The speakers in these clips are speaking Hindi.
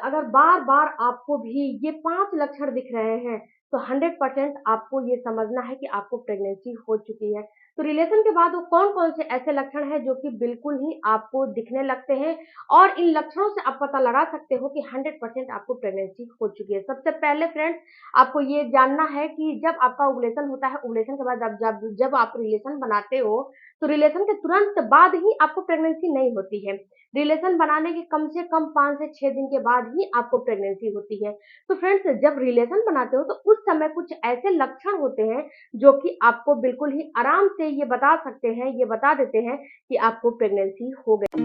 अगर बार-बार आपको भी ये 5 लक्षण दिख रहे हैं, तो 100% आपको ये समझना है कि आपको प्रेगनेंसी हो चुकी है। तो रिलेशन के बाद वो कौन-कौन से ऐसे लक्षण हैं जो कि बिल्कुल ही आपको दिखने लगते हैं और इन लक्षणों से आप पता लगा सकते हो कि 100% आपको प्रेगनेंसी हो चुकी है। सबसे पहले फ्रेंड्स आपको ये जानना है कि जब आपका ओव्यूलेशन होता है, ओव्यूलेशन के बाद जब आप रिलेशन बनाते हो, तो रिलेशन के तुरंत बाद ही आपको प्रेगनेंसी नहीं होती है। रिलेशन बनाने के कम से कम 5 से 6 दिन के बाद ही आपको प्रेगनेंसी होती है। तो फ्रेंड्स जब रिलेशन बनाते हो तो उस समय कुछ ऐसे लक्षण होते हैं जो कि आपको बिल्कुल ही आराम से ये बता सकते हैं, ये बता देते हैं कि आपको प्रेगनेंसी हो गई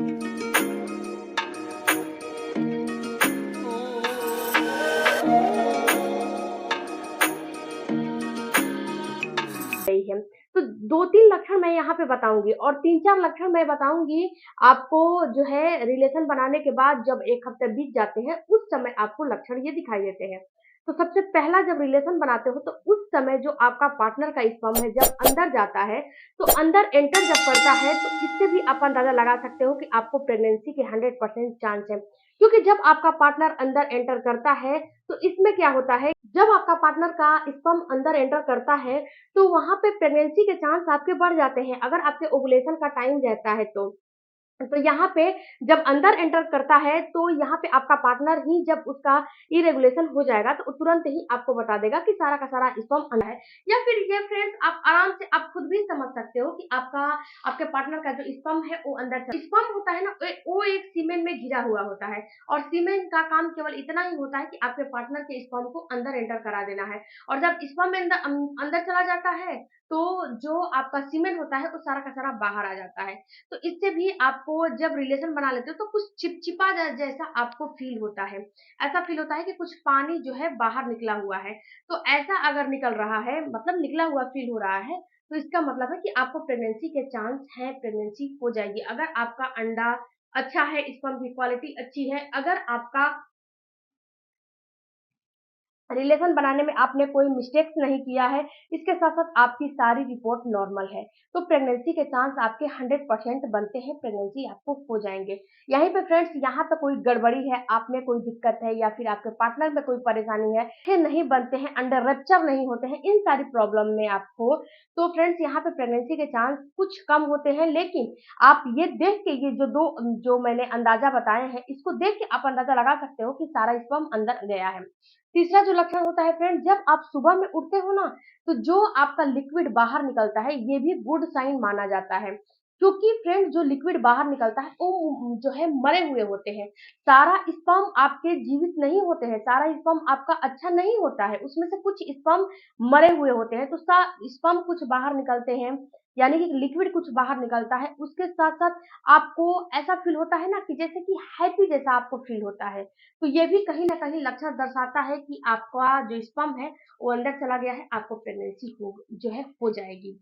है। तो 2-3 लक्षण मैं यहाँ पे बताऊँगी और 3-4 लक्षण मैं बताऊँगी आपको जो है रिलेशन बनाने के बाद जब 1 हफ्ते बीत जाते हैं, उस समय आपको लक्षण ये दिखाई देते हैं। तो सबसे पहला जब रिलेशन बनाते हो तो उस समय जो आपका पार्टनर का स्पर्म है जब अंदर जाता है, तो अंदर एंटर जब करता है तो इससे भी आप अंदाज़ा लगा सकते हो कि आपको प्रेगनेंसी के 100% चांस है। क्योंकि जब आपका पार्टनर अंदर एंटर करता है, तो इसमें क्या होता है, जब आपका पार्टनर का स्पर्म अंदर एंटर करता है, तो वहाँ पे प्रेगनेंसी के चांस आपके बढ़ जाते हैं, अगर आपके ओवुलेशन का टाइम रहता है तो। तो यहाँ पे जब अंदर एंटर करता है, तो यहाँ पे आपका पार्टनर ही जब उसका इरेगुलेशन हो जाएगा, तो तुरंत ही आपको बता देगा कि सारा का सारा स्पर्म अंदर है। या फिर ये फ्रेंड्स आप आराम से आप खुद भी समझ सकते हो कि आपके पार्टनर का जो स्पर्म है वो अंदर स्पर्म होता है ना, वो एक सीमेन में घिरा हुआ होता है और सीमेन का काम केवल इतना ही होता है कि आपके पार्टनर के स्पर्म को अंदर एंटर करा देना है और जब स्पर्म अंदर चला जाता है, तो जो आपका सीमेन होता है वो सारा का सारा बाहर आ जाता है। तो इससे भी आपको जब रिलेशन बना लेते हो तो कुछ चिपचिपा जैसा आपको फील होता है। ऐसा फील होता है कि कुछ पानी जो है बाहर निकला हुआ है। तो ऐसा अगर निकल रहा है मतलब निकला हुआ फील हो रहा है, तो इसका मतलब है कि आपको प्रेगनेंसी के चांस हैं, प्रेगनेंसी हो जाएगी। अगर आपका अंडा अच्छा है, स्पर्म की क्वालिटी अच्छी है, अगर आपका रिलेशन बनाने में आपने कोई मिस्टेक्स नहीं किया है, इसके साथ-साथ आपकी सारी रिपोर्ट नॉर्मल है, तो प्रेगनेंसी के चांस आपके 100% बनते हैं, प्रेगनेंसी आपको हो जाएँगे। यहीं पे फ्रेंड्स यहाँ पे कोई गड़बड़ी है, आप में कोई दिक्कत है या फिर आपके पार्टनर में कोई परेशानी है, ये नहीं बनते हैं, अंडर रप्चर नहीं होते हैं, इन सारी प्रॉब्लम में आपको, तो फ्रेंड्स यहाँ पे प्रेगनेंसी के चांस कुछ कम होते हैं, लेकिन आप ये देख के ये जो मैंने अंदाज़ा बताए हैं, इसको देख के आप अंदाज़ा लगा सकते हो कि सारा स्पर्म अंदर गया है। तीसरा जो लक्षण होता है फ्रेंड जब आप सुबह में उठते हो ना, तो जो आपका लिक्विड बाहर निकलता है, ये भी गुड साइन माना जाता है। क्योंकि फ्रेंड जो लिक्विड बाहर निकलता है, वो जो है मरे हुए होते हैं। सारा स्पर्म आपके जीवित नहीं होते हैं, सारा स्पर्म आपका अच्छा नहीं होता है, उसमें से कुछ स्पर्म मरे हुए होते हैं, तो स्पर्म कुछ बाहर निकलते हैं, यानी कि लिक्विड कुछ बाहर निकलता है, उसके साथ-साथ आपको ऐसा फील होता है ना कि जैसे कि हैप्पी जैसा आपको फील होता है। तो ये भी कहीं न कहीं लक्षण दर्शाता है कि आपका जो स्पर्म है, वो अंदर चला गया है, आपको प्रेगनेंसी जो है हो जाएगी।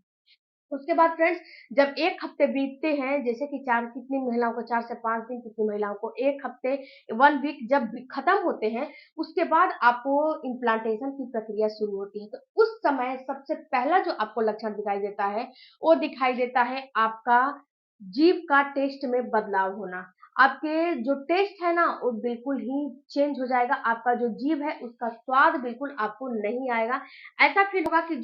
उसके बाद फ्रेंड्स जब 1 हफ्ते बीतते हैं, जैसे कि 4 कितनी महिलाओं को 4 से 5 दिन, कितनी महिलाओं को 1 हफ्ते, 1 वीक जब खत्म होते हैं, उसके बाद आपको इम्प्लांटेशन की प्रक्रिया शुरू होती है। तो उस समय सबसे पहला जो आपको लक्षण दिखाई देता है, वो दिखाई देता है आपका जीभ का टेस्ट में बदलाव होना। आपके जो टेस्ट है ना, वो बिल्कुल ही चेंज हो जाएगा। आपका जो जीभ है, उसका स्वाद बिल्कुल आपको नहीं आएगा। ऐसा फ़ील होगा कि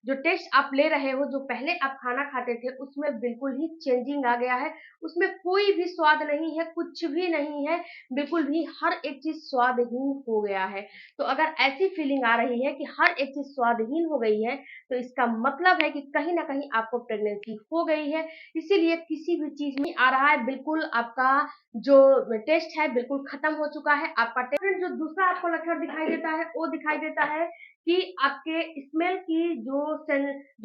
जो टेस्ट आप ले रहे हो, जो पहले आप खाना खाते थे, उसमें बिल्कुल ही चेंजिंग आ गया है। उसमें कोई भी स्वाद नहीं है, कुछ भी नहीं है, बिल्कुल भी हर एक चीज़ स्वादहीन हो गया है। तो अगर ऐसी फ़ीलिंग आ रही है कि हर एक चीज़ स्वादहीन हो गई है, तो इसका मतलब है कि कहीं न कहीं आपको प्रेगनेंसी हो गई है। इसीलिए किसी भी चीज़ में आ रहा है, बिल्कुल आपका जो टेस्ट है, बिल्कुल खत्म हो चुका है। आपका टेस्ट जो दूसरा आपको लक्षण दिखाई देता है, वो दिखाई देता है कि आपके स्मेल की जो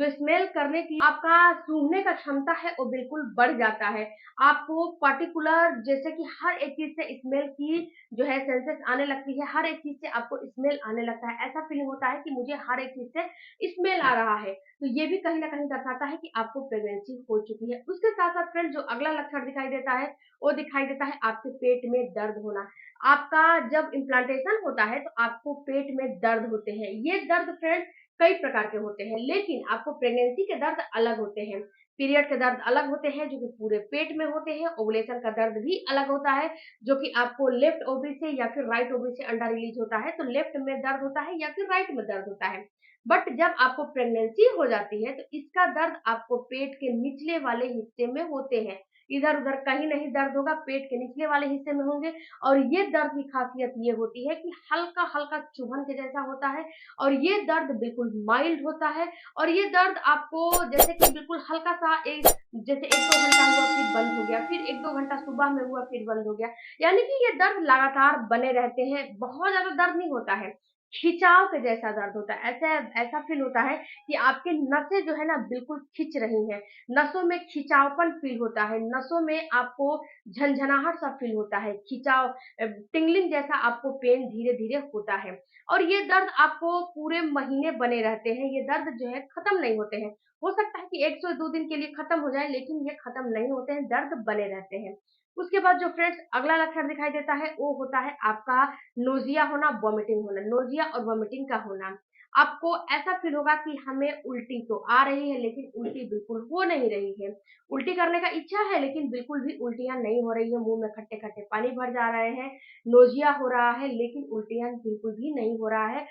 स्मेल करने की आपका सूंघने का क्षमता है, वो बिल्कुल बढ़ जाता है। आपको पर्टिकुलर जैसे कि हर एक चीज़ से स्मेल की जो है सेंसेस आने लगती है, हर एक चीज़ से आपको स्मेल आने लगता है। ऐसा फीलिंग होता है कि मुझे हर एक चीज़ से स्मेल आ रहा है। तो ये भी कहीं न कहीं दर्शाता है कि आपको प्रेगनेंसी हो चुकी है। उसके साथ-साथ फ्रेंड जो अगला लक्षण दिखाई देता है, वो दिखाई देता है आपके पेट में दर्द होना। आपका जब इम्प्लांटेशन होता है तो आपको पेट में दर्द होते हैं। ये दर्द फ्रेंड कई प्रकार के होते हैं, लेकिन आपको प्रेगनेंसी के दर्द अलग होते हैं। पीरियड के दर्द अलग होते हैं जो कि पूरे पेट में होते हैं। ओवुलेशन का दर्द भी अलग होता है जो कि आपको लेफ्ट ओवरी से या फिर राइट ओवरी से अंडा रिलीज होता है, तो लेफ्ट में दर्द होता है या फिर राइट में दर्द होता है। बट जब आपको प्रेगनेंसी हो जाती है तो इसका दर्द आपको पेट के निचले वाले हिस्से में होते हैं। इधर उधर कहीं नहीं दर्द होगा, पेट के निचले वाले हिस्से में होंगे। और ये दर्द की खासियत ये होती है कि हल्का हल्का चुभन के जैसा होता है और ये दर्द बिल्कुल माइल्ड होता है। और ये दर्द आपको जैसे कि बिल्कुल हल्का सा एक जैसे 1-2 घंटा हुआ फिर बंद हो गया, फिर 1-2 घंटा सुबह में हुआ फिर बंद हो गया, यानी कि ये दर्द लगातार बने रहते हैं। बहुत ज्यादा दर्द नहीं होता है, खिंचाव के जैसा दर्द होता है। ऐसा ऐसा फील होता है कि आपकी नसें जो है ना बिल्कुल खिंच रही हैं, नसों में खिंचावपन फील होता है, नसों में आपको झनझनाहट सा फील होता है, खिंचाव टिंगलिंग जैसा आपको पेन धीरे धीरे होता है। और ये दर्द आपको पूरे महीने बने रहते हैं, ये दर्द जो है खत्म नहीं होते हैं। हो सकता है कि 1 से 2 दिन के लिए खत्म हो जाए, लेकिन ये खत्म नहीं होते हैं, दर्द बने रहते हैं। उसके बाद जो फ्रेंड्स अगला लक्षण दिखाई देता है वो होता है आपका नोजिया होना, वॉमिटिंग होना। नोजिया और वॉमिटिंग का होना, आपको ऐसा फील होगा कि हमें उल्टी तो आ रही है लेकिन उल्टी बिल्कुल हो नहीं रही है। उल्टी करने का इच्छा है लेकिन बिल्कुल भी उल्टियां नहीं हो रही है, मुंह में खट्टे खट्टे पानी भर जा रहे हैं, नोजिया हो रहा है लेकिन उल्टियां बिल्कुल भी नहीं हो रहा है।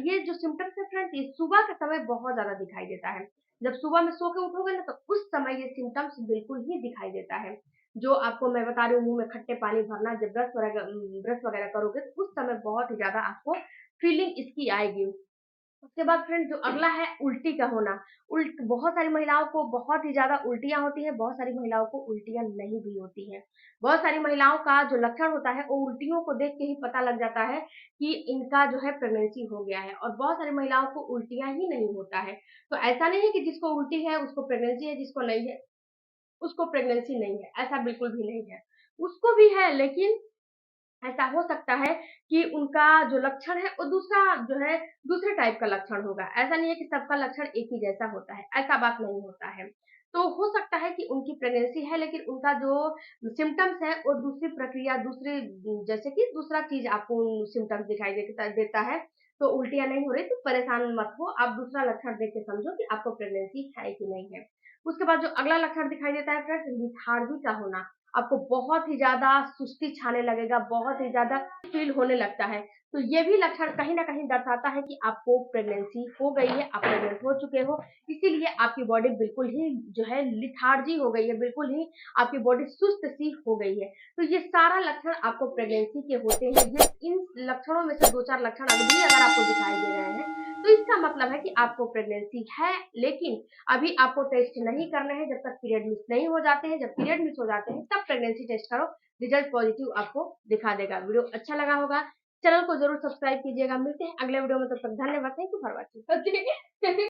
ये जो सिम्टम्स है फ्रेंड्स, ये सुबह के समय बहुत ज्यादा दिखाई देता है। जब सुबह में सो के उठोगे ना तो उस समय ये सिम्टम्स बिल्कुल ही दिखाई देता है। जो आपको मैं बता रही हूँ, मुंह में खट्टे पानी भरना, जब ब्रश वगैरह करोगे तो उस समय बहुत ही ज्यादा आपको फीलिंग इसकी आएगी। उसके बाद फ्रेंड जो अगला है उल्टी का होना। उल्ट बहुत सारी महिलाओं को बहुत ही ज्यादा उल्टियां होती है, बहुत सारी महिलाओं को उल्टियां नहीं भी होती हैं। बहुत सारी महिलाओं का जो लक्षण होता है वो उल्टियों को देख के ही पता लग जाता है कि इनका जो है प्रेगनेंसी हो गया है। और बहुत सारी महिलाओं को उल्टियां ही नहीं होता है। तो ऐसा नहीं है कि जिसको उल्टी है उसको प्रेगनेंसी है, जिसको नहीं है उसको प्रेगनेंसी नहीं है, ऐसा बिल्कुल भी नहीं है। उसको भी है, लेकिन ऐसा हो सकता है कि उनका जो लक्षण है वो दूसरा जो है दूसरे टाइप का लक्षण होगा। ऐसा नहीं है कि सबका लक्षण एक ही जैसा होता है, ऐसा बात नहीं होता है। तो हो सकता है कि उनकी प्रेगनेंसी है लेकिन उनका जो सिम्टम्स है वो दूसरी प्रक्रिया, दूसरी जैसे कि दूसरा चीज आपको सिम्टम्स दिखाई देता है। तो उल्टियां नहीं हो रही तो परेशान मत हो, आप दूसरा लक्षण देख के समझो कि आपको प्रेगनेंसी है कि नहीं है। उसके बाद जो अगला लक्षण दिखाई देता है फ्रेंड्स, लिथार्जी का होना। आपको बहुत ही ज़्यादा सुस्ती छाने लगेगा, बहुत ही ज़्यादा फ़ील होने लगता है। तो ये भी लक्षण कहीं न कहीं दर्शाता है कि आपको प्रेगनेंसी हो गई है, आप प्रेग्नेंट हो चुके हो। इसीलिए आपकी बॉडी बिल्कुल ही जो है लिथार्जी हो गई है, बिल्कुल ही आपकी बॉडी सुस्त-सी हो गई है। तो ये सारा लक्षण आपको प्रेगनेंसी के होते हैं। ये इन लक्षणों में से 2-4 लक्षण अगर आपको दिखाई दे रहे हैं, तो इसका मतलब है कि आपको प्रेगनेंसी है, लेकिन अभी आपको टेस्ट नहीं करने हैं जब तक पीरियड मिस नहीं हो जाते हैं। जब पीरियड मिस हो जाते हैं तब प्रेगनेंसी टेस्ट करो, रिजल्ट पॉजिटिव आपको दिखा देगा। वीडियो अच्छा लगा होगा, चैनल को जरूर सब्सक्राइब कीजिएगा। मिलते हैं अगले वीडियो में, तब तक धन्यवाद। Thank you for watching.